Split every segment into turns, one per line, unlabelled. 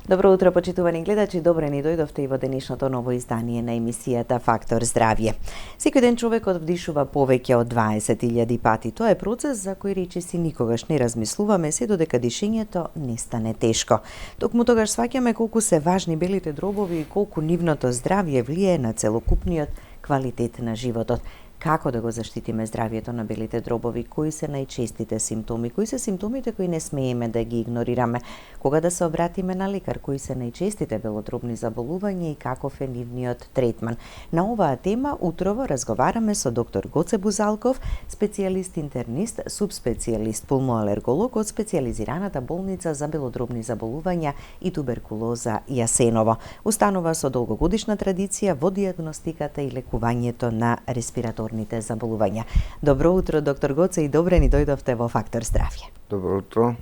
Добро утро, почитувани гледачи, добре ни дојдовте и во денешното ново издание на емисијата Фактор здравје. Секој ден човекот вдишува повеќе од 20.000 пати. Тоа е процес за кој речиси никогаш не размислуваме се додека дишењето не стане тешко. Токму тогаш сваќаме колку се важни белите дробови и колку нивното здравје влијае на целокупниот квалитет на животот. Како да го заштитиме здравјето на белите дробови? Кои се најчестите симптоми? Кои се симптомите кои не смееме да ги игнорираме? Кога да се обратиме на лекар? Кои се најчестите белодробни заболувања и каков е нивниот третман? На оваа тема утрово разговараме со доктор Гоце Бузалков, специјалист интернист, субспецијалист пулмоалерголог од специјализираната болница за белодробни заболувања и туберкулоза Јасеново. Установа со долгогодишна традиција во дијагностиката и лекувањето на респираторните заболувања. Добро утро, доктор Гоце, и добре ни дојдовте во Фактор здравје.
Добро утро.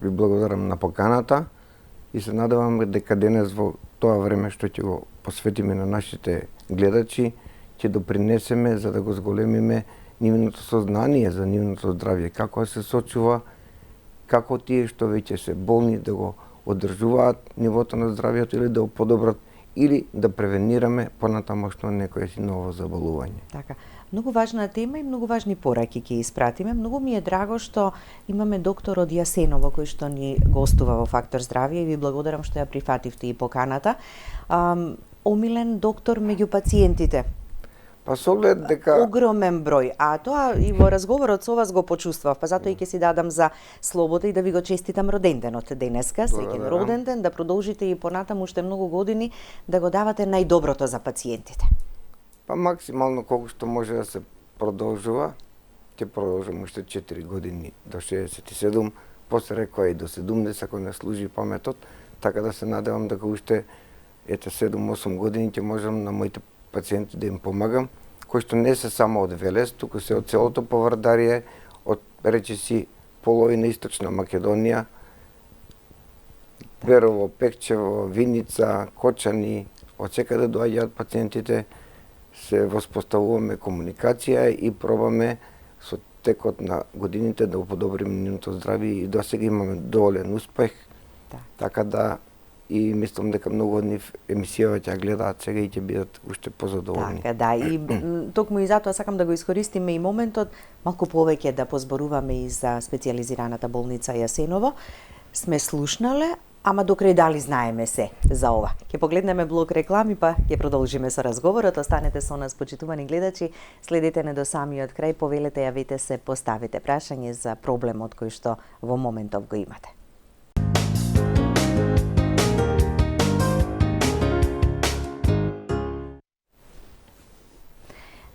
Ви благодарам на поканата и се надевам дека денес во тоа време што ќе го посветиме на нашите гледачи, ќе допринесеме за да го зголемиме нивното сознание за нивното здравје, како се сочува, како тие што веќе се болни да го одржуваат нивото на здравјето или да го подобрат или да превенираме понатамошно некое си ново заболување.
Така. Многу важна тема и многу важни пораки ќе испратиме. Многу ми е драго што имаме доктор од Јасеново кој што ни гостува во Фактор здравје и ви благодарам што ја прифативте и поканата. Омилен доктор меѓу пациентите.
Па со оглед дека
огромен број, а тоа и во разговорот со вас го почувствав, па затоа и ќе си дадам за слобода и да ви го честитам роденденот денеска, среќен роден ден, да продолжите и понатаму уште многу години да го давате најдоброто за пациентите.
Па максимално колку што може да се продолжува, ќе продолжам уште 4 години до 67, после рекоа и до 70 ако не служи паметот, така да се надевам дека уште 7-8 години ќе можам на моите пациенти да им помагам, кои што не се само од Велес, туку се од целото Поврдарје, од речиси половина Источна Македонија, Берово, Пекчево, Виница, Кочани, од секаде доаѓаат пациентите, се воспоставуваме комуникација и пробаме со текот на годините да подобриме нивното здравје и до сега имаме доволен успех.
Да.
Така да и мислам дека многу од нив емисијава ќе гледаат сега и ќе бидат уште позадоволни.
Така, да, и токму и затоа сакам да го искористиме и моментот малку повеќе да позборуваме и за специјализираната болница Јасеново. Сме слушнале, ама докрај дали знаеме се за ова. Ќе погледнеме блок реклами, па ќе продолжиме со разговорот. Останете со нас, почитувани гледачи, следете не до самиот крај, повелете, јавете се, поставите прашање за проблемот кој што во моментов го имате.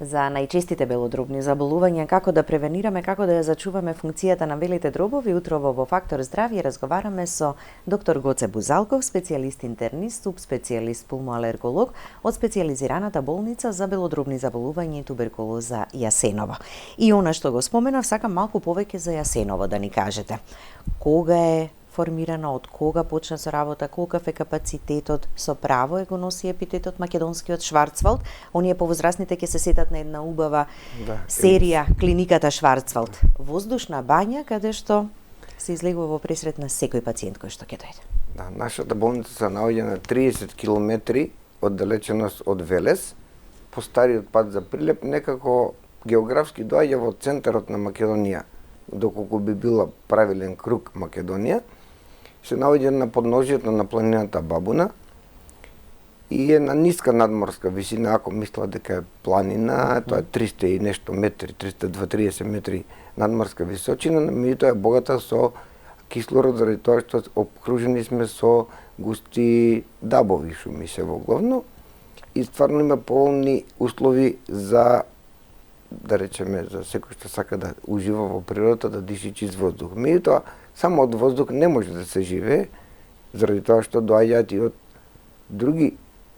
За најчестите белодробни заболувања, како да превенираме, како да ја зачуваме функцијата на белите дробови, утрово во Фактор здравје разговараме со доктор Гоце Бузалков, специјалист интернист, субспецијалист пулмоалерголог од специјализираната болница за белодробни заболувања и туберкулоза Јасеново. И она што го споменав, сакам малку повеќе за Јасеново да ни кажете. Кога е формирана, од кога почна со работа, колкав е капацитетот, со право го носи епитетот македонскиот Шварцвалд. Оние повозрасните ќе се сетат на една убава серија Клиниката Шварцвалд. Воздушна бања каде што се излегува во пресрет на секој пациент кој што ќе дојде.
Да, нашата болница се наоѓа на 30 километри оддалеченост од Велес, по стариот пат за Прилеп, некако географски доаѓа во центарот на Македонија, доколку би била правилен круг Македонија. Се наоѓа на подножјето на планината Бабуна и е на ниска надморска висина, ако мисла дека е планина, тоа е 300 и нешто метри, 320 метри надморска височина, меѓутоа е богата со кислород заради тоа што обкружени сме со густи дабови шуми се воглавно и стварно има поволни услови за, да речеме, за секој што сака да ужива во природата, да диши чист воздух. Меѓутоа само од воздух не може да се живее, заради тоа што доаѓаат и од други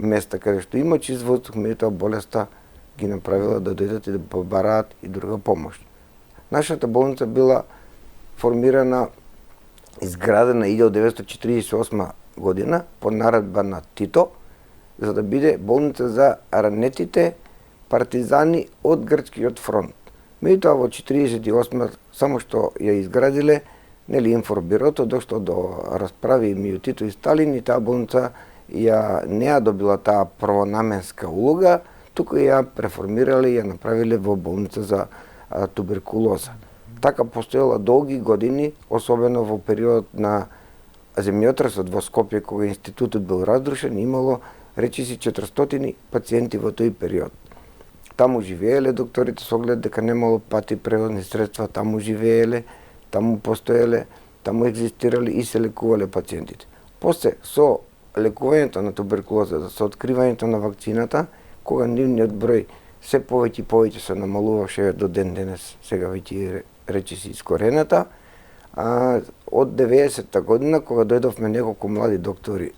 места каде што има чист воздух, меѓутоа болеста ги направила да дојдат и да побараат и друга помош. Нашата болница била формирана, изградена 1948 година по наредба на Тито, за да биде болница за ранетите партизани од Грчкиот фронт. Меѓутоа во 1948 само што ја изградиле, нели информбирото дошло до расправи меѓу Тито и Сталин и таа болница не ја добила таа првонаменска улога, туку ја преформирале и ја направиле во болница за туберкулоза. Така постоела долги години, особено во период на земјотресот во Скопје, кога институтот бил разрушен, имало речиси 400 пациенти во тој период. Таму живееле докторите со оглед дека немало пати превозни средства, таму живееле, таму постоеле, таму екзистирале и се лекувале пациентите. После со лекувањето на туберкулоза, со откривањето на вакцината, кога нивниот број се повеќе и повеќе се намалуваше до ден денес, сега веќе речиси искорената, од 90-та година, кога дојдовме неколку млади доктори,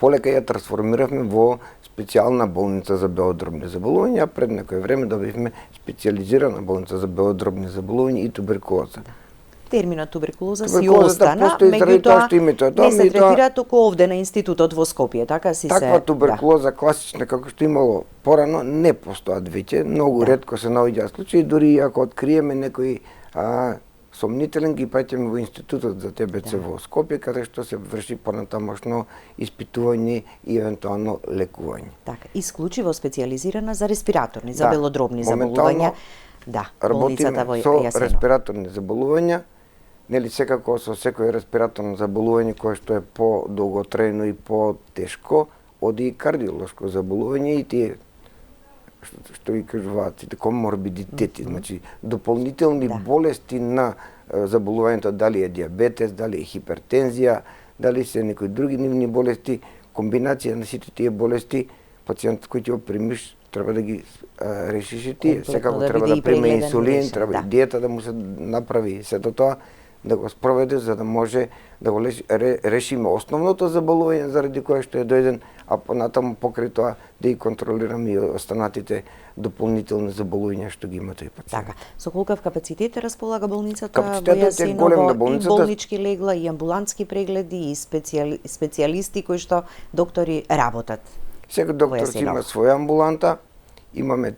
полека ја трансформиравме во специјална болница за белодробни заболувања, пред некој време добивме специјализирана болница за белодробни заболувања и туберкулоза.
Терминот туберкулоза си остана, меѓутоа не се третира току овде на институтот во Скопје, така си се...
Таква туберкулоза класична како што имало порано не постојат веќе, многу ретко се наоѓаат случаи, дури ако откриеме некој сомнителен ги праќаме во институтот за ТБЦ во Скопје, каде што се врши понатамошно испитување и евентуално лекување.
Така, исклучиво специјализирана за респираторни, за белодробни заболувања. Да, болницата во
Јасено. Со респираторни заболувања, нели секако со секој респираторно заболување кое што е по-долготрајно и по-тешко, оди и кардиолошко заболување и тие што ги кажуваат, сите коморбидитети, значи дополнителни болести на заболувањето, дали е диабетес, дали е хипертензија, дали се некои други нивни болести, комбинација на сите тие болести, пациентот кој ќе го примиш треба да ги решиш и тие. Секако треба да приме инсулин, треба и диета да му се направи сето тоа, да го спроведе за да може да го решиме основното заболување заради кое што е дојден, а понатаму покрај тоа да и контролираме и останатите дополнителни заболувања што ги има тој пациент.
Така, со колкав капацитет располага болницата во
Јасеново,
и болнички легла, и амбулантски прегледи, и специјалисти кои што доктори работат?
Секој доктор има своја амбуланта, имаме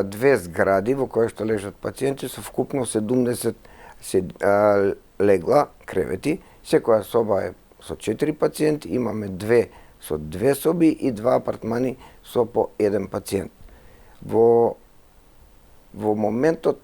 две згради во кои што лежат пациенти со вкупно 70 легла, кревети, секоја соба е со 4 пациенти, имаме две со 2 соби и 2 апартмани со по 1 пациент. Во моментот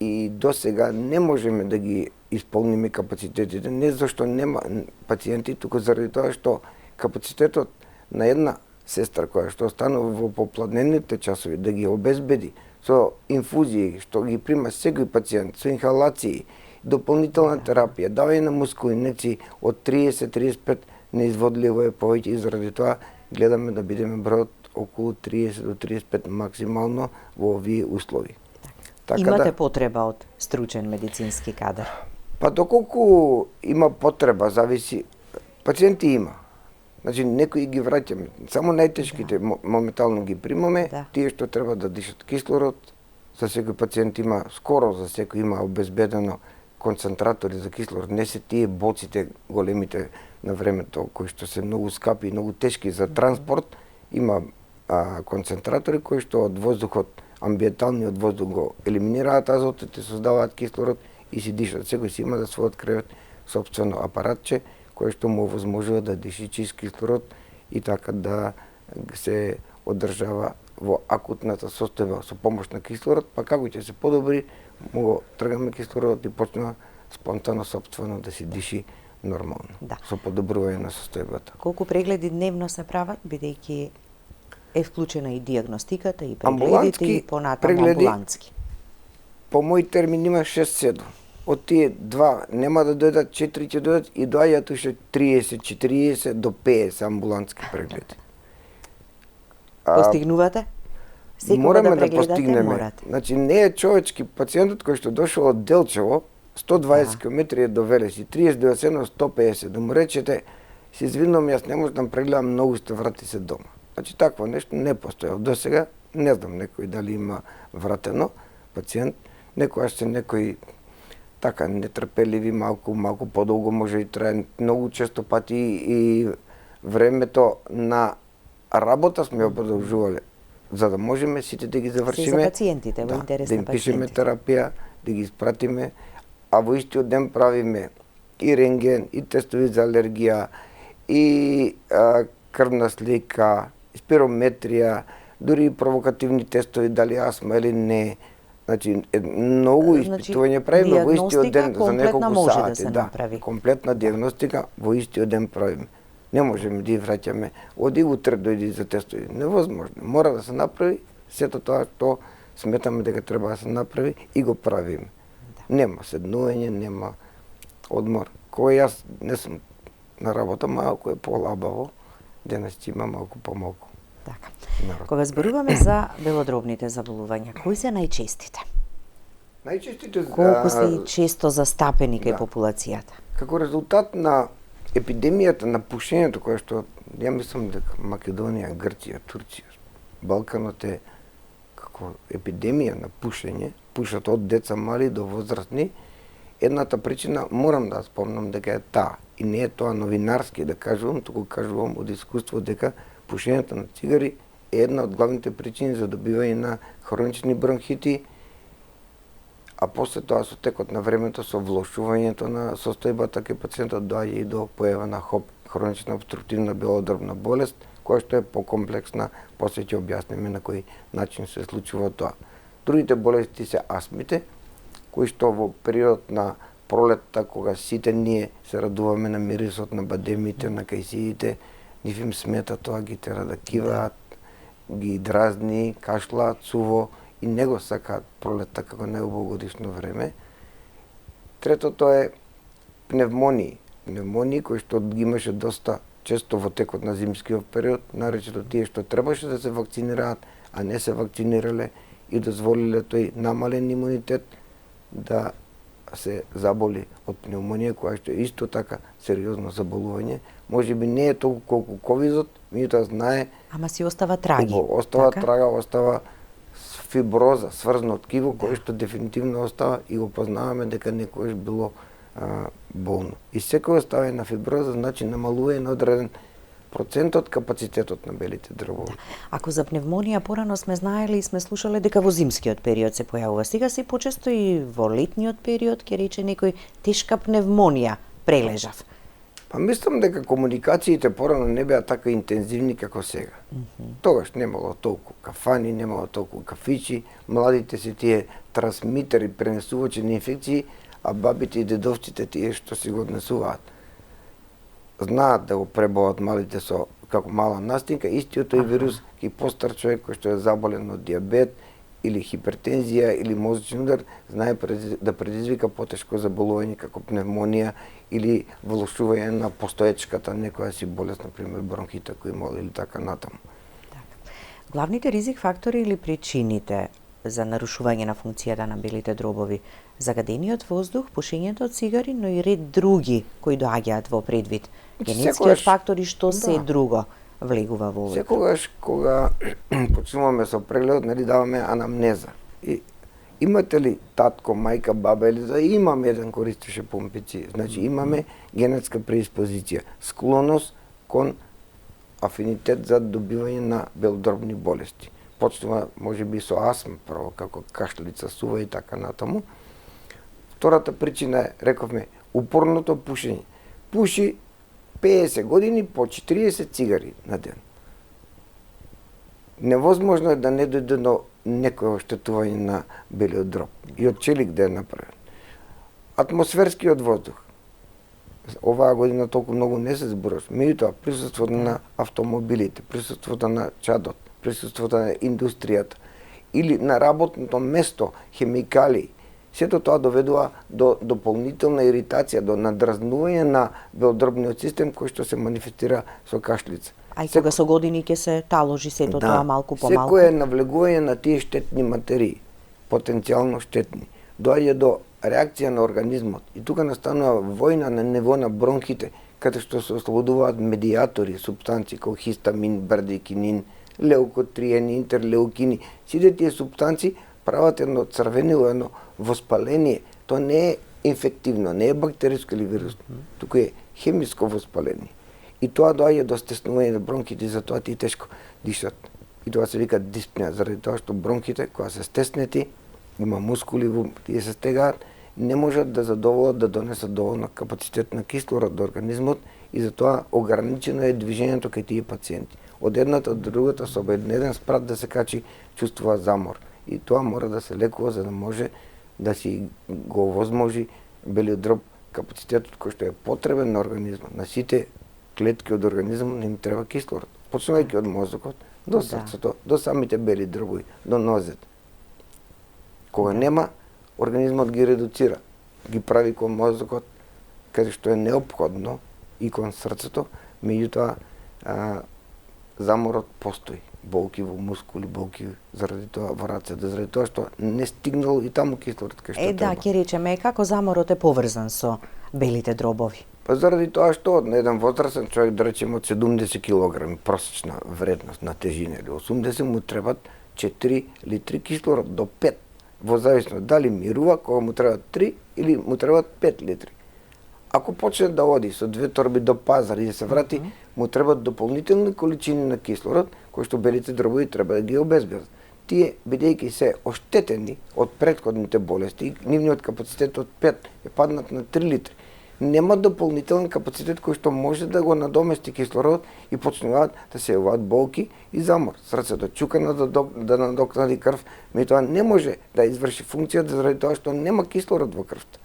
и до сега не можеме да ги исполниме капацитетите, не зашто нема пациенти, туку заради тоа што капацитетот на една сестра која што останува во попладнените часови да ги обезбеди со инфузии што ги прима секој пациент, со инхалации, дополнителна терапија, давање на мускулни инекции од 30-35 неизводливо е повеќе и заради тоа гледаме да бидеме бројот околу 30 до 35 максимално во овие услови.
Така имате потреба од стручен медицински кадар?
Па доколку има потреба, зависи. Пациенти има. Значи, некои ги враќаме. Само најтешките моментално ги примаме. Тие што треба да дишат кислород, за секој пациент има, скоро за секој има обезбедено концентратори за кислород. Не се тие боците големите на времето, кои што се многу скапи и многу тешки за транспорт. Има концентратори кои што од воздухот, амбиенталниот воздух го елиминираат азотот и создаваат кислород и си дишат. Секој си има за својот кревет сопствено апаратче кое што му овозможува да диши чист кислород и така да се одржава во акутната состојба со помош на кислород, па како ќе се подобри, му го тргаме кислородот и почнува спонтано сопствено да се диши нормално, со подобрување на состојбата.
Колку прегледи дневно се прават, бидејќи е вклучена и диагностиката, и прегледите, и понатаму амбулантски?
По мој термин има 6-7. Од тие 2 нема да дојдат, 4 ќе дојдат и доаѓаат уште 30, 40 до 50 амбулантски прегледи.
Постигнувате?
Мораме да постигнеме. Значи не е човечки пациентот кој што дошол од Делчево, 120 км до Велес и 30 до Јасено 150, да му речете, се извинувам, јас не можам да прегледам, многу сте, врати се дома. Значи такво нешто не постоја. До сега не знам некој дали има вратено пациент, некојаш се некој така нетрпеливи, малку подолго може и трае, многу често пати и времето на работа сме ја продолжувале, за да можеме сите да ги завршиме.
За пациентите, во интерес
да
на
им пишеме
пациентите.
терапија, да ги испратиме, а во истиот ден правиме и рентген, и тестови за алергија, и крвна слика, и спирометрија, дури и провокативни тестови дали астма или не. Значи, многу испитување правиме во истиот ден за неколку сати.
Да,
комплетна диагностика во истиот ден правиме. Не можеме да ја враќаме, оди утре дојди за тестови. Невозможно. Мора да се направи сето тоа што сметаме дека треба да се направи и го правиме. Да. Нема седнување, нема одмор. Кој јас не сум на работа, малку е полабаво, денес ќе има малку помалку.
Така. Кога зборуваме за белодробните заболувања, кои се најчестите?
Најчестите
колку се и често застапени кај
да.
популацијата?
Како резултат на епидемијата на пушењето, кое што ја мислам дека Македонија, Грција, Турција, Балканот е како епидемија на пушење, пушат од деца мали до возрастни, едната причина морам да спомнам дека е таа. И не е тоа новинарски да кажувам, туку кажувам од искуство дека пушењето на цигари е една од главните причини за добивање на хронични бронхити, а после тоа со текот на времето, со влошувањето на состојбата кај пациентот доаѓа и до појава на ХОБ, хронична обструктивна белодробна болест, која што е покомплексна, после ќе објасниме на кој начин се случува тоа. Другите болести се астмите, кои што во период на пролетта, кога сите ние се радуваме на мирисот на бадемите, на кајсиите, нив им смета тоа, ги тера да киваат, ги дразни, кашлаат суво и не го сакаат пролетта како најубавогодишно време. Третото е пневмонии. Пневмонии кои што ги имаше доста често во текот на зимскиот период, наречено тие што требаше да се вакцинираат, а не се вакцинирале и дозволиле тој намален имунитет да се заболи од пневмонија, која што е исто така сериозно заболување. Може би не е толку колку ковидот, меѓутоа знае.
Ама си остава траги.
Остава така? Трага, остава фиброза, сврзно ткиво, да. Кој што дефинитивно остава и го познаваме дека некојаш било болно. И секој оставање на фиброза значи намалување на одреден процент од капацитетот на белите дрвови.
Да. Ако за пневмонија порано сме знаели и сме слушале дека во зимскиот период се појавува, сега се почесто и во летниот период, ќе рече некој тешка пневмонија прележав.
Па мислам дека комуникациите порано не беа така интензивни како сега. Тогаш немало толку кафани, немало толку кафичи, младите се тие трансмитери, пренесувачи на инфекции, а бабите и дедовците тие што си го однесуваат. Знаат да го преболат малите со како мала настинка, истиот тој вирус ки постар човек кој што е заболен од диабет или хипертензија или мозочен удар, знае да предизвика потешко заболување како пневмонија или влошување на постоечката некоја си болест, например бронхита кој има или така натаму.
Так. Главните ризик фактори или причините за нарушување на функцијата на белите дробови, загадениот воздух, пушењето од цигари, но и ред други кои доаѓаат во предвид. Генетскиот фактор и што се друго влегува во овој.
Секогаш кога почнуваме со прегледот, нели даваме анамнеза. И имате ли татко, мајка, баба или за имам еден користеше помпици. Значи имаме генетска преиспозиција, склоност кон афинитет за добивање на белодробни болести. Почнува можеби со астма прво, како кашлица, сува и така натаму. Втората причина е, рековме, упорното пушење. Пуши 50 години по 40 цигари на ден. Невозможно е да не дојде до некој оштетување на белиот дроб и од челик да е направен. Атмосферскиот воздух. Оваа година толку многу не се зборуваш. Меѓутоа, присуството на автомобилите, присуството на чадот, присуството на индустријата или на работното место, хемикали, сето тоа доведува до дополнителна иритација, до надразнување на белодробниот систем кој што се манифестира со кашлица.
А и кога со години ќе се таложи сето тоа малку по малку?
Секое навлегување на тие штетни материи, потенцијално штетни, доаѓа до реакција на организмот. И тука настанува војна на ниво на бронхите, каде што се ослободуваат медијатори, супстанции како хистамин, брадикинин, леукотриени, интерлеукини. Сите тие супстанции прават едно црвенило, едно воспаление. Тоа не е инфективно, не е бактериско или вирусно, туку е хемиско воспаление. И тоа доаѓа до стеснување на бронхите, затоа тие тешко дишат. И тоа се вика диспнеа, заради тоа што бронхите, кога се стеснети, има мускули, тие се стегаат, не можат да задоволат да донесат доволно капацитет на кислород до организмот и затоа ограничено е движењето кај тие пациенти. Од едната до другата соба еден спрат да се качи чувствува замор и тоа мора да се лекува за да може да си го возможи белиот дроб капацитетот кој што е потребен на организмот. На сите клетки од организмот им треба кислород. Почнувајќи од мозокот до срцето, до самите бели дробови, до нозет. Кога нема, организмот ги редуцира, ги прави кон мозокот, каде што е неопходно и кон срцето, меѓутоа заморот постои. Болки во мускули, болки заради тоа во рацете, заради тоа што не стигнал и таму кислород кај што треба.
Да, ќе речеме, како заморот е поврзан со белите дробови?
Па заради тоа што на еден возрастен човек, да речеме од 70 кг просечна вредност на тежина или 80, му требат 4 литри кислород до 5. Во зависност дали мирува, кога му требат 3 или му требат 5 литри. Ако почне да оди со 2 торби до пазар и да се врати, му требат дополнителни количини на кислород, кои што белите дробови треба да ги обезбедат. Тие, бидејќи се оштетени од претходните болести, нивниот капацитет од 5 е паднат на 3 литри. Нема дополнителен капацитет кој што може да го надомести кислород и почнуваат да се јавуваат болки и замор. Срцето чука да надокнади крв, меѓутоа не може да изврши функција заради тоа што нема кислород во крвта.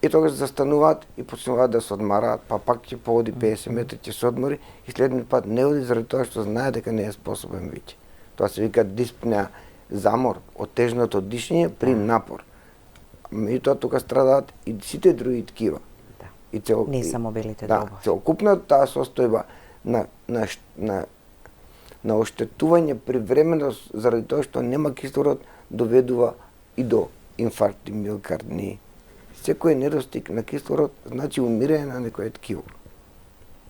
И тогаш застануваат и почнуваат да се одмараат, па пак ќе пооди 50 метри, ќе се одмори и следниот пат не оди заради тоа што знае дека не е способен веќе. Тоа се вика диспнеа, замор, отежното дишење при напор. Меѓутоа тука страдаат и сите други ткива.
Да. Не само белите дробови.
Да, целокупната таа состојба на оштетување привремено заради тоа што нема кислород доведува и до инфаркти, миокардни. Секој недостиг на кислород значи умирање на некое ткиво.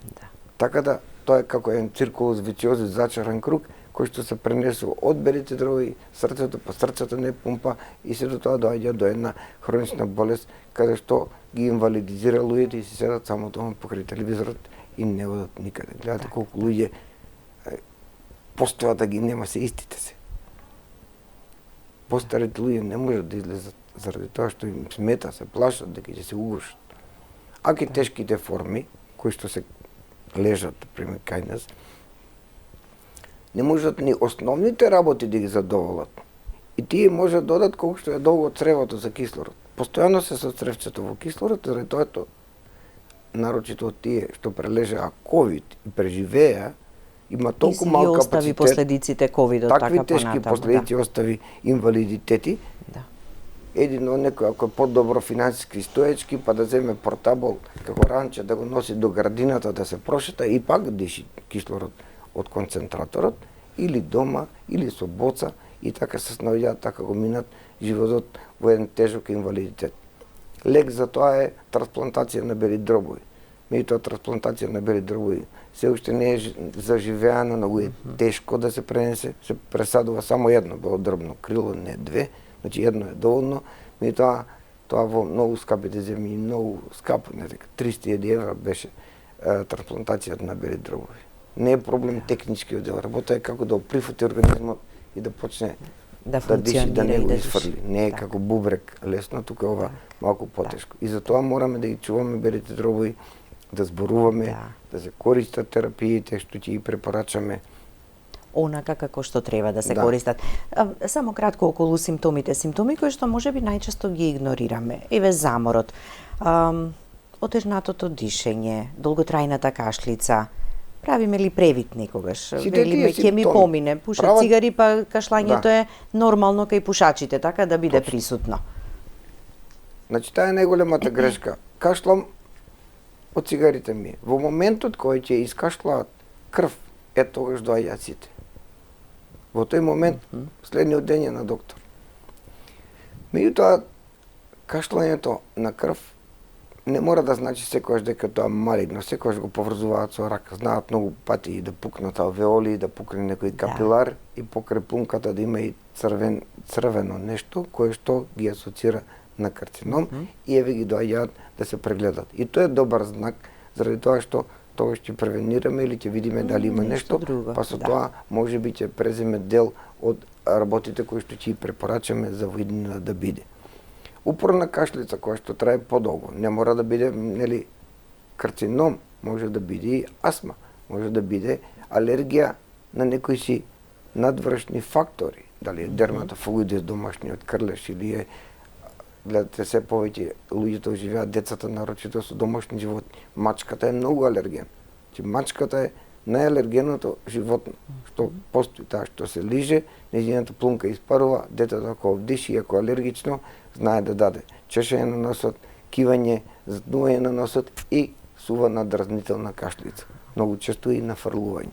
Да.
Така да тоа е како еден циркулус вициозис, зачаран круг, кој што се пренесува од белите дробови, срцето, па срцето не пумпа и сето тоа доаѓа до една хронична болест, каде што ги инвалидизира луѓето и се седат само дома покрај телевизорот и не одат никаде. Гледате колку луѓе постојат да ги нема се истите се. Постарите луѓе не можат да излезат заради тоа што им смета, се плашат дека ќе се угушат. Аки тешките форми, кои што се лежат, пример, кај нас, не можат ни основните работи да ги задоволат. И тие можат да додат колку што е долго цревото за кислород. Постојано се со цревчето во кислород, заради тоа нарочито од тие што прележаа ковид и преживеа, има толку мал капацитет.
И остави последиците ковидот така понатаму.
Такви тешки последици остави инвалидитети.
Да.
Едино некој ако е подобро финансиски стоечки, па да земе портабол како ранче да го носи до градината да се прошета и пак диши кислород од концентраторот, или дома, или со боца, и така се снаоѓаат, така го минат животот во еден тежок инвалидитет. Лек за тоа е трансплантација на бели дробови. Меѓутоа трансплантација на бели дробови се уште не е заживеана, многу е тешко да се пренесе, се пресадува само едно белодрбно крило, не две, значи едно е доволно, меѓутоа тоа во многу скапите земји, многу скапо, не дека 300.000 евра беше трансплантацијата на бели дробови. Не е проблем техничкиот дел, работа е како да оприфати организмот и да почне да диши, да не го изфрли. Не е како бубрек лесно, тука ова малку потешко. И затоа мораме да ги чуваме белите дробови, да зборуваме, да се користат терапиите што ќе ги препорачаме.
Онака како што треба да се користат. Само кратко околу симптомите. Симптоми кои што можеби најчесто ги игнорираме. Еве заморот, отежнатото дишење, долготрајната кашлица. Правиме ли превид некогаш? Велиме ќе ми помине, пушат цигари, па кашлањето е нормално кај пушачите, така да биде присутно.
Значи таа е најголемата грешка. Кашлам од цигарите ми. Во моментот кој ќе искашлаат крв, тогаш доаѓаат сите. Во тој момент следниот ден е на доктор. Меѓутоа кашлањето на крв не мора да значи секогаш дека тоа малигно, секогаш го поврзуваат со рак. Знаат многу пати и да пукнат алвеоли, да пукне некој капилар и покрај пунката да има и црвено нешто кое што ги асоцира на карцином и еве ги доаѓаат да се прегледат. И тоа е добар знак заради тоа што тогаш ќе превенираме или ќе видиме дали има нешто, па со тоа можеби ќе преземе дел од работите кои што ќе препорачаме за во иднина да биде. упорна кашлица која што трае подолго, не мора да биде нели карцином, може да биде и астма, може да биде алергија на некои си надвршни фактори, дали е дерматофагоидез домашниот крлеш или е, гледате се повеќе луѓето живеат, децата нарочито со домашни животни. Мачката е многу алерген. Мачката е најалергеното животно што постои, таа што се лиже, нејзината плунка испарува, детето ако вдиши, ако алергично, знае да даде чешење на носот, кивање, затнување на носот и сува надразнителна кашлица. Многу често и нафрлување.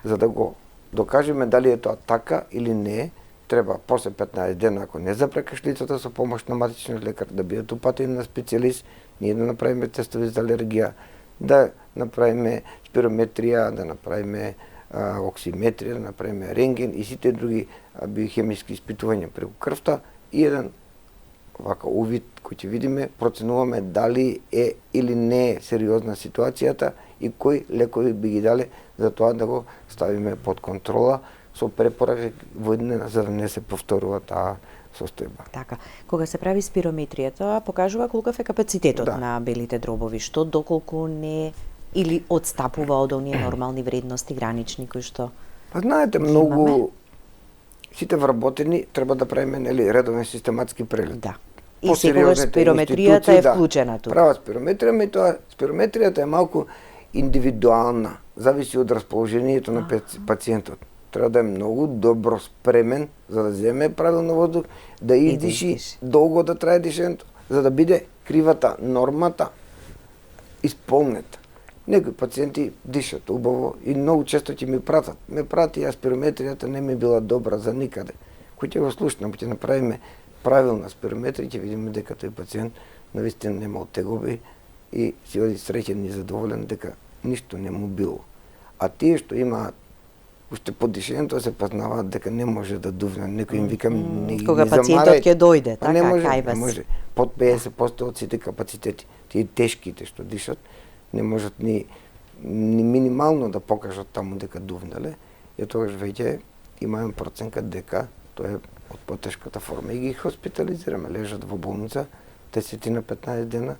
За да го докажеме дали е тоа така или не, треба после 15 дена, ако не запре кашлицата, со помош на матичниот лекар, да бидат упатени на специјалист, ние да направиме тестови за алергија, да направиме спирометрија, да направиме оксиметрија, да направиме рентген и сите други биохемиски испитувања преку крвта и еден вака увид кој ќе видиме, проценуваме дали е или не е сериозна ситуацијата и кои лекови би ги дале за тоа да го ставиме под контрола со препорака во еднина за да не се повторува таа состојба.
Така, кога се прави спирометрија, тоа покажува колков е капацитетот на белите дробови, што доколку не или одстапува од оние нормални вредности гранични кои што.
Па знаете, многу сите вработени треба да правиме нели редовен систематски преглед.
Да. И секогаш спирометријата е вклучена тука.
Права спирометрија, и тоа спирометријата е малку индивидуална, зависи од расположението на пациентот. Треба да е многу добро спремен за да земе правилно воздух, да издиши, долго да трае дишењето, за да биде кривата, нормата исполнета. Некои пациенти дишат убаво и многу често ќе ми пратат. Ме прати, а спирометријата не ми била добра за никаде. Кој ќе го слушнам, ќе направиме правилна спирометрија, ќе видиме дека тој пациент навистина нема тегоби и си оди среќен и задоволен дека ништо не му било. А тие што имаат уште под дишењето се познаваат дека не може да дувне. Некој им вика
кога пациентот ќе дојде, така
не може,
кај вас.
Не може. Под 50% од сите капацитети, тие тешките што дишат, не можат ни минимално да покажат таму дека дувнале, и тогаш веќе имаме проценка дека тоа е од потешката форма и ги хоспитализираме, лежат во болница 10 на 15 дена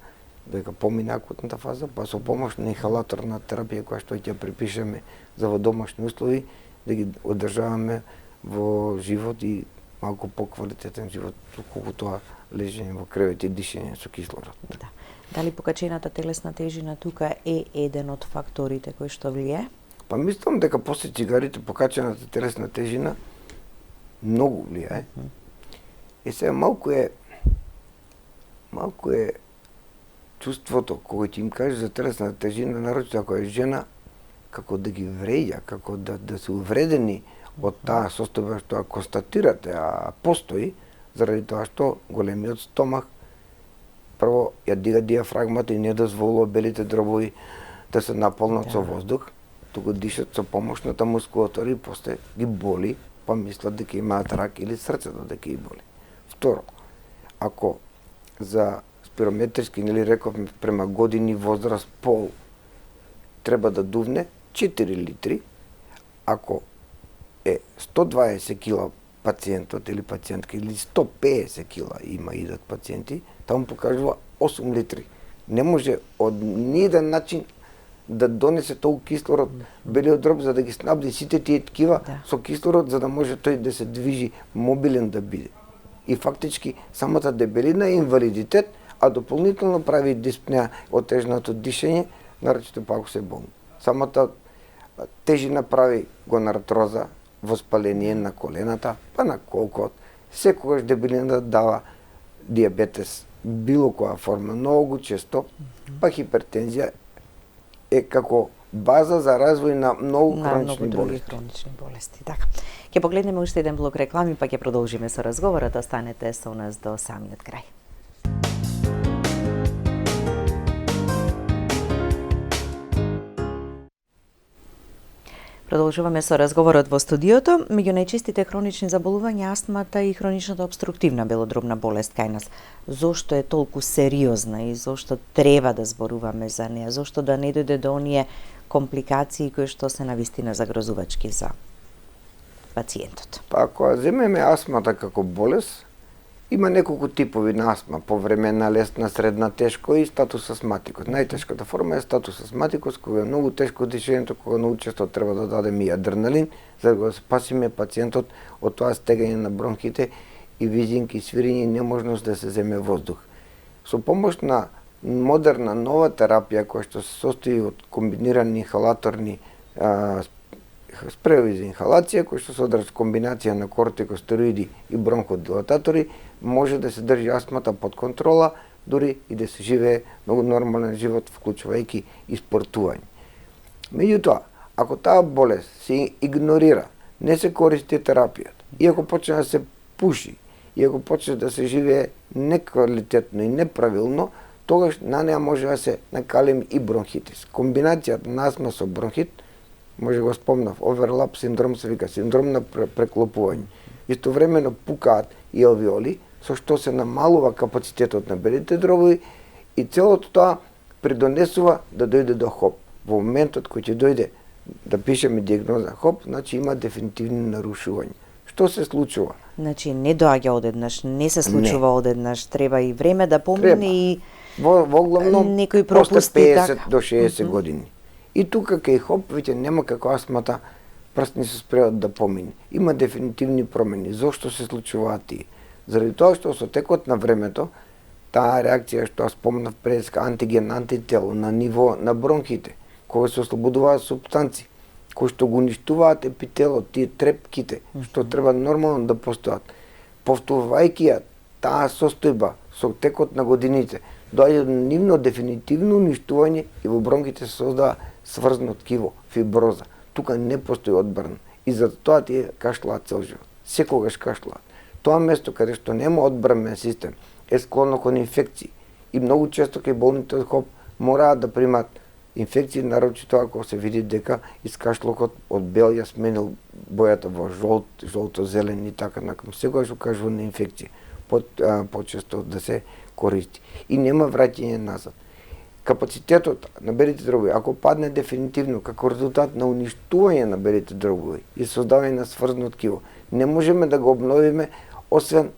дека помине акутната фаза, па со помош на инхалаторна терапија која што ќе припишеме за во домашни услови, да ги одржаваме во живот и малку поквалитетен живот, колку тоа лежење во кревет и дишење со кислород.
Да. Дали покачената телесна тежина тука е еден од факторите кои што влијае?
Па мислам дека после цигарите покачената телесна тежина многу влијае. И сега малку е чувството кога ќе им кажеш за телесната тежина, нарочито ако е жена, како да ги вреѓа, како да се увредени од таа состојба што ја констатирате, а постои, заради тоа што големиот стомах прво ја дига диафрагмата и не дозволува белите дробови да се наполнат со воздух, туку дишат со помошната мускулатура и после ги боли, па мислат дека имаат рак или срцето дека ги боли. Второ, ако за спирометриски, нели рековме према години, возраст, пол, треба да дувне 4 литри, ако е 120 кила пациентот или пациентка или 150 кила има идат пациенти, таму покажува 8 литри. Не може од ниеден начин да донесе толку кислород белиот дроб за да ги снабди сите тие ткива со кислород за да може тој да се движи, мобилен да биде. И фактички самата дебелина е инвалидитет, а дополнително прави диспнеа, отежнато дишење, нарочито па ако се болни. Самата тежина прави гонартроза, воспаление на колената, па на колкот. Секогаш дебелина дава диабетес, било која форма, многу често, па хипертензија е како база за развој на многу хронични
болести. Така. Ќе погледнеме уште еден блок реклами, па ќе продолжиме со разговорот. Останете со нас до самиот крај. Продолжуваме со разговорот во студиото. Меѓу најчестите хронични заболувања астмата и хроничната обструктивна белодробна болест кај нас. Зошто е толку сериозна и зошто треба да зборуваме за неа? Зошто да не дојде до оние компликации кои што се навистина загрозувачки за пациентот?
Па ако земеме астмата како болест, Има неколку типови на астма, повременна, лесна, средна, тешко и статус астматикус. Најтешката форма е статус астматикус, кога е многу тешко дишењето, кога многу често треба да дадеме и адреналин, за да го спасиме пациентот од тоа стегање на бронхите и визинки, свирење и неможност да се земе воздух. Со помош на модерна нова терапија која што се состои од комбинирани инхалаторни спреови за инхалација, кои што се одржат комбинација на кортикостероиди и бронходилататори, може да се држи астмата под контрола, дури и да се живее многу нормален живот, вклучувајќи и спортување. Меѓутоа, ако таа болест се игнорира, не се користи терапијата, и ако почне да се пуши, и ако почне да се живее неквалитетно и неправилно, тогаш на неа може да се накалим и бронхитис. Комбинацијата на астма со бронхит, може го спомнав, оверлап синдром се вика, синдром на преклопување. Истовремено пукаат и алвеоли, со што се намалува капацитетот на белите дробови и целото тоа придонесува да дојде до ХОП. Во моментот кој ќе дојде да пишеме диагноза ХОП, значи има дефинитивни нарушувања. Што се случува?
Значи не доаѓа одеднаш, не се случува одеднаш, треба и време да помине и
во главном
некои
после
пропусти
50 до 60 години. И тука кај ХОП веќе нема како астмата прстни се спреат да помине. Има дефинитивни промени. Зошто се случуваат тие? Заради тоа што со текот на времето, таа реакција што ја спомнав преска антиген, антитело на ниво на бронхите, кои се ослободуваат супстанци, кои што го уништуваат епителот, тие трепките, што треба нормално да постојат. Повторувајќи ја таа состојба со текот на годините, доаѓа до нивно дефинитивно уништување и во бронхите се создава сврзно ткиво, фиброза. Тука не постои одбрана и затоа тие кашлаат цел живот. Секогаш кашлаат. Тоа место каде што нема одбранен систем е склоно кон инфекции и многу често кај болните од ХОП мораат да примат инфекции, нарочито ако се види дека искашлокот од бел ја сменил бојата во жолто-зелен и така након. Секогаш укажува на инфекција, почесто да се користи. И нема враќање назад. Капацитетот на белите дробови, ако падне дефинитивно како резултат на уништување на белите дробови и создавање на сврзно ткиво, не можеме да го обновиме освен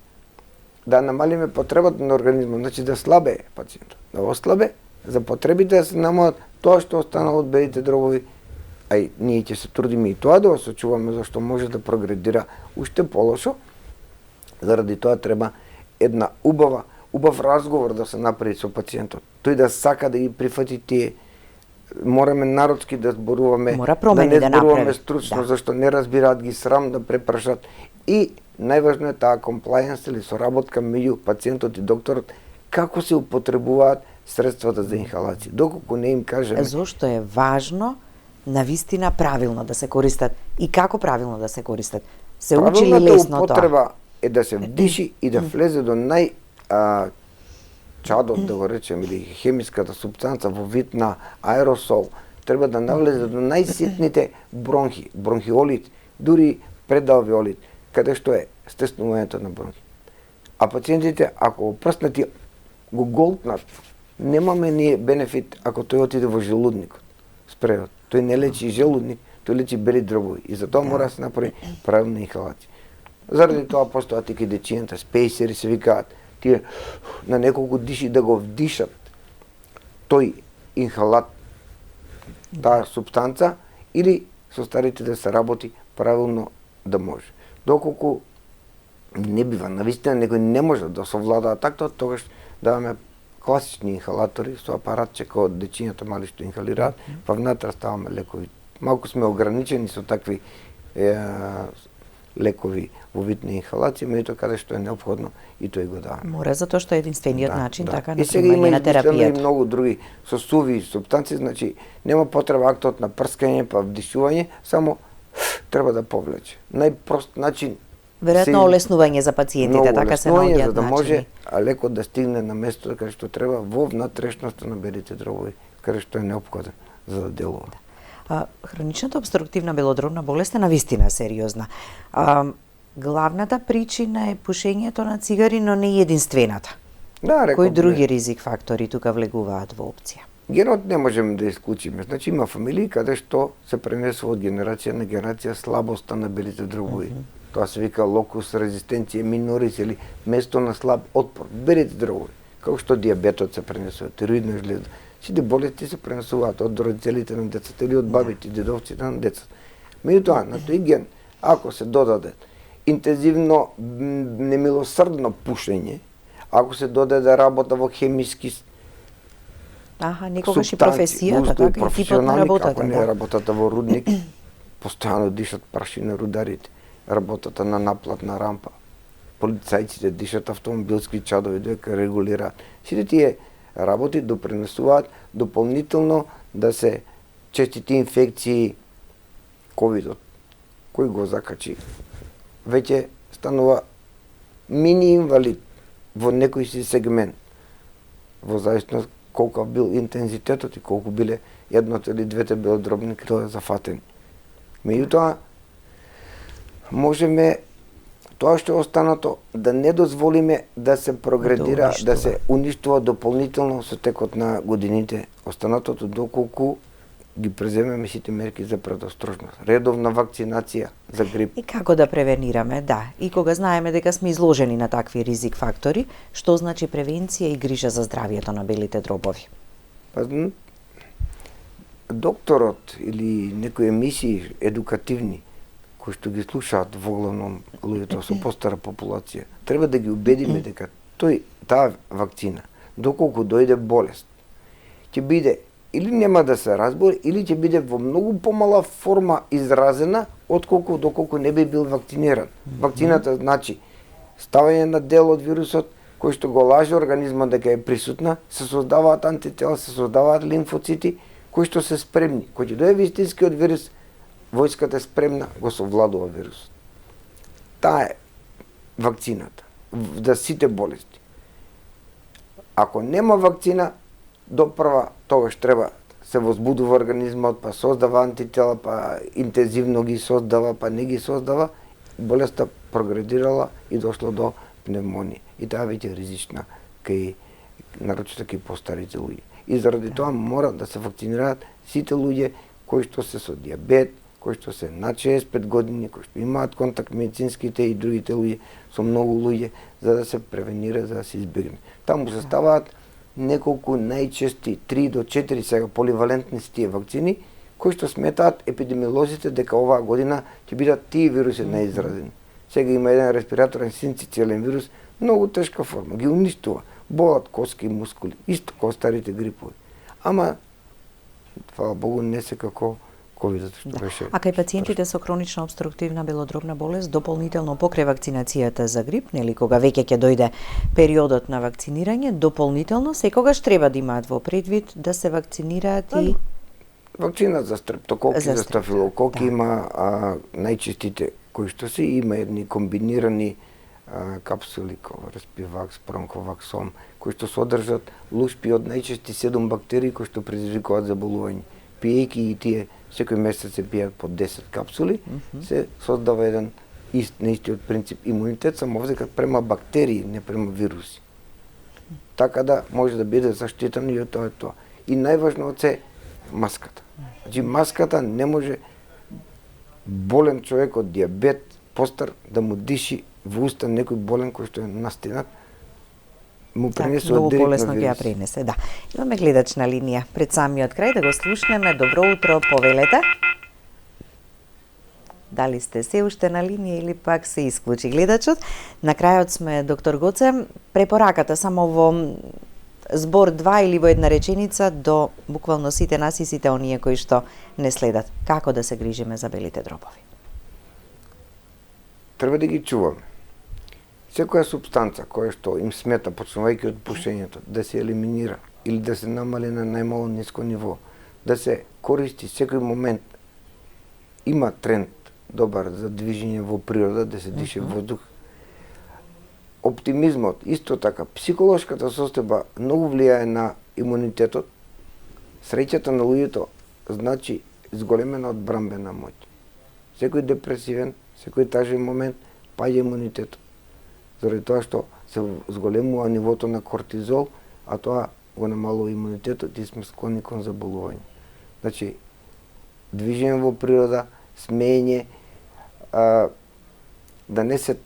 да намалиме потребата на организмот, значи да слабее пациентот, да ослабе, за потребите да се намалат тоа што останало од белите дробови, а и ние ќе се трудиме и тоа да осочуваме, зашто може да прогредира уште полошо. Заради тоа треба една убав разговор да се направи со пациентот. Тој да сака да ги прифати тие. Мораме народски да зборуваме, да не зборуваме стручно, зашто не разбираат, ги срам да препрашат. И најважно е таа комплајенс или соработка меѓу пациентот и докторот, како се употребуваат средствата за инхалација. Доколку не им кажеме...
Зошто е важно навистина правилно да се користат и како правилно да се користат? Се учи ли лесно тоа?
Употреба е да се вдиши и да влезе до чадот, да го речем, или хемиската супстанца во вид на аеросол, треба да навлезе до најситните бронхи, бронхиолит, дури предалвеолит, каде што е стеснувањето на бронхи. А пациентите, ако прснати го голтнат, немаме ние бенефит ако тој отиде во желудникот, спреот. Тој не лечи желудник, тој лечи бели дробови и затоа мора да се направи правилна инхалација. Заради тоа постојат и кај дечињата, спејсери се викаат, тие на неколку диши да го вдишат тој инхалат, таа супстанца, или со старите да се работи правилно да може. Доколку не бива, навистина некој не може да совладаа такто, тогаш даваме класични инхалатори со апаратче кој од дечињата мали што инхалираат, па внатре ставаме лекови. Малку сме ограничени со такви лекови во вид на инхалација, меѓутоа каде што е неопходно и тој го даваме.
Мора, затоа што е единствениот начин така на
примање на терапијата. И сега има измислено и многу други со суви супстанции, значи нема потреба актот на прскање па вдишување, само треба да повлече. Најпрост начин.
Веројатно олеснување за пациентите, така се наоѓаат
за да може леко да стигне на место каде што треба во внатрешноста на белите дробови, каде што е неопходен за да делува.
Хроничната обструктивна белодробна болест е навистина сериозна. Главната причина е пушењето на цигари, но не единствената.
Да,
Кои други ризик фактори тука влегуваат во опција?
Генот не можеме да исклучиме. Значи има фамилии каде што се пренесува од генерација на генерација слабоста на белите дробови. Тоа се вика локус резистенција минорис или место на слаб отпор. Белите дробови. Како што диабетот се пренесува, тироидна жлеза. Сите болести се пренесуваат од родителите на децата или од бабите, дедовците на децата. Меѓутоа, на тој ген, ако се додаде интензивно, немилосрдно пушење, ако се додаде работа во хемиски
некогаш и професијата, така, и типот на работата.
Ако не е работата во рудник, постојано дишат прашина рударите, работата на наплатна рампа, полицајците дишат автомобилски чадови дека регулираат. Сите тие работи допринесуваат дополнително да се честите инфекции, ковидот, кој го закачи, веќе станува мини инвалид во некој си сегмент, во зависност колку бил интензитетот и колку биле едното или двете белодробни крила зафатени. Меѓутоа, можеме тоа што е останато да не дозволиме да се прогредира, да се уништува дополнително со текот на годините останатото, доколку ги преземеме сите мерки за предострожност. Редовна вакцинација за грип.
И како да превенираме, да. И кога знаеме дека сме изложени на такви ризик фактори, што значи превенција и грижа за здравието на белите дробови?
Докторот или некои емисии едукативни, кои што ги слушаат воглавном луѓето со постара популација, треба да ги убедиме дека таа вакцина, доколку дојде болест, ќе биде или нема да се разбори, или ќе биде во многу помала форма изразена, отколку доколку не би бил вакциниран. Вакцината значи ставање на дел од вирусот, кој што го лаже организмот дека е присутна, се создаваат антитела, се создаваат лимфоцити, кои што се спремни. Кој ќе дое вистинскиот вирус, војската е спремна, го совладува вирусот. Таа е вакцината за сите болести. Ако нема вакцина, допрва тогаш треба се возбудува организмот, па создава антитела, па интензивно ги создава, па не ги создава, болеста прогредирала и дошло до пневмонија. И таа веќе е ризична нарочито кај постарите луѓе. И заради тоа мора да се вакцинираат сите луѓе кои што се со диабет, кои што се над 65 години, кои што имаат контакт медицинските и другите луѓе со многу луѓе, за да се превенира, за да се избегне. Таму се ставаат неколку најчести 3 до 4 сега поливалентни с тие вакцини, кои што сметаат епидемиолозите дека оваа година ќе бидат тие вируси најизразени. Сега има еден респираторен синцитиелен вирус, многу тешка форма, ги уништува, болат коски и мускули, исто како старите грипови. Ама, фала Богу, не се како ковидот што беше.
А кај пациентите со хронична обструктивна белодробна болест, дополнително покрај вакцинацијата за грип, нели кога веќе ќе дојде периодот на вакцинирање, дополнително секогаш треба да имаат во предвид да се вакцинираат и
вакцина за стрептококи, за стафилококи има најчестите кои што се има едни комбинирани капсули како Респивакс, Бронховаксом, кои што содржат лушпи од најчести 7 бактерии кои што предизвикуваат заболување. Пиејќи и тие секој месец се пијат по 10 капсули, се создава еден на истиот принцип имунитет, само овде према бактерии, не према вируси. Така да може да биде заштитен и од тоа. И најважно од се маската. Значи маската не може болен човек од диабет, постар, да му диши во уста некој болен кој што е настинат, му пренесе од директно
болесно ги ја пренесе, да. Имаме гледач на линија пред самиот крај, да го слушнеме. Добро утро, повелете. Дали сте се уште на линија или пак се исклучи гледачот? На крајот сме, доктор Гоце, препораката само во збор 2 или во една реченица до буквално сите нас и сите оние кои што не следат. Како да се грижиме за белите дробови?
Треба да ги чуваме. Секоја супстанца која што им смета, почнувајќи од пушењето, да се елиминира или да се намали на најмало ниско ниво, да се користи секој момент, има тренд добар за движење во природа, да се дише воздух. Оптимизмот, исто така, психолошката состојба многу влијае на имунитетот. Среќата на луѓето значи зголемена одбрамбена моќ. Секој депресивен, секој тажен момент, паѓа имунитетот. Заради тоа што се зголемува нивото на кортизол, а тоа го намалува имунитетот и сме склонни кон заболување. Значи, движење во природа, смеење, да не се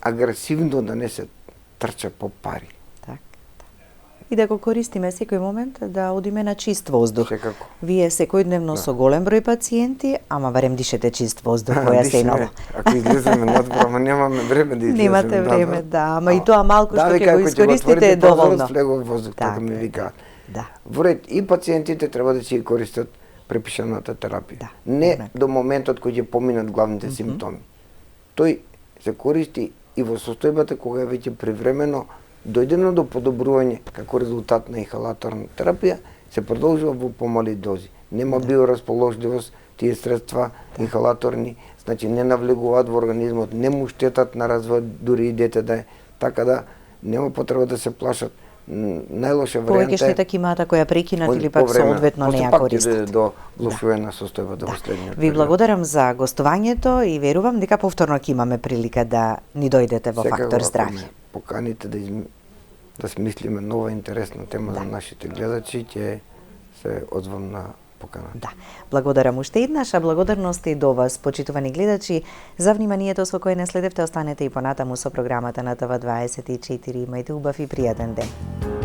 агресивно, да не се трча по пари.
Так. И да го користиме секој момент да одиме на чист воздух.
Секако.
Вие секојдневно со голем број пациенти, ама барем дишете чист воздух која се и ново.
Ако излеземе надвор, ама немаме време да излеземе.
Немате време, да, ама и тоа малку што ќе
како
го искористите е доволно.
Флегов воздух, така ми викаат.
Да.
Во ред, и пациентите треба да си користат препишаната терапија.
Да,
Не до моментот кој ќе поминат главните симптоми. Тој се користи и во состојбата кога веќе привремено дојдено до подобрување како резултат на инхалаторна терапија, се продолжува во помали дози. Нема биорасположливост, тие средства инхалаторни, значи не навлегуваат во организмот, не му штетат на развојот, дури и дете да е. Така да нема потреба да се плашат. Најлоша варијанта
Повеќе штета ќе имаат ако ја прекинат или пак соодветно не ја користат.
До влошување на состојбата во следниот.
Ви благодарам за гостувањето и верувам дека повторно ќе имаме прилика да ни дојдете во Фактор здравје.
Поканите да смислиме нова интересна тема за нашите гледачи, ќе се одзвам на покана.
Да. Благодарам уште еднаш, а благодарност и до вас, почитувани гледачи, за вниманието со кое не следевте. Останете и понатаму со програмата на ТВ24. Имајте убав и пријатен ден.